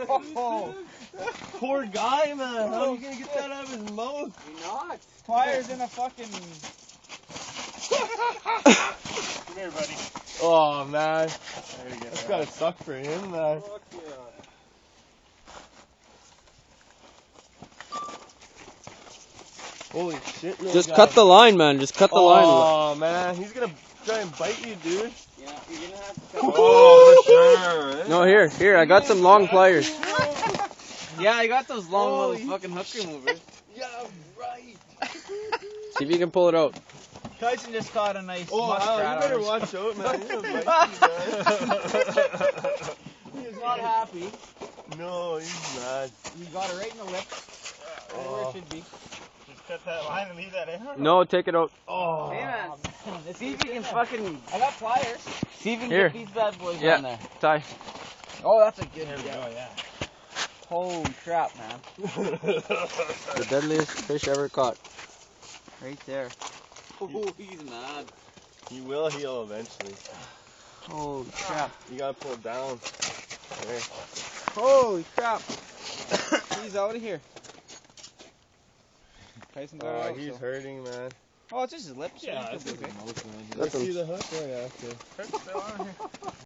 Oh, poor guy, man. How are you gonna get that out of his mouth? You're not. Pliers in a fucking. Come here, buddy. Oh, man. There you go. That's gotta suck for him, man. Fuck yeah. Holy shit, little Just guy. cut the line, man. Just cut the line. Oh, man. He's gonna try and bite you, dude. Yeah, you're gonna have to cut. Oh, for sure. No, here. I got some long pliers. Yeah, I got those long Oh, little fucking hook removers. Yeah, right. See if you can pull it out. Tyson just caught a nice Oh, muskrat. Al, you better on his- watch out, man. He's gonna bite you, He's not happy. man. No, he's mad. He got it right in the lip. Right where it should be. Just cut that line and leave that in. No, take it out. Oh. Hey man, See if you can fucking. I got pliers. See if you can Here. get these bad boys Yeah. on there. Ty. Oh, that's a good There we one. go, yeah. Holy crap, man. The deadliest fish ever caught. Right there. Oh, he's mad. He will heal eventually. Holy crap. You gotta pull down. There. Holy crap. He's out of here. Tyson got it Oh, out, he's so. hurting, man. Oh, it's just his lips. Yeah, He's that's okay. Let's see the hook. Oh, yeah, okay. Still on here.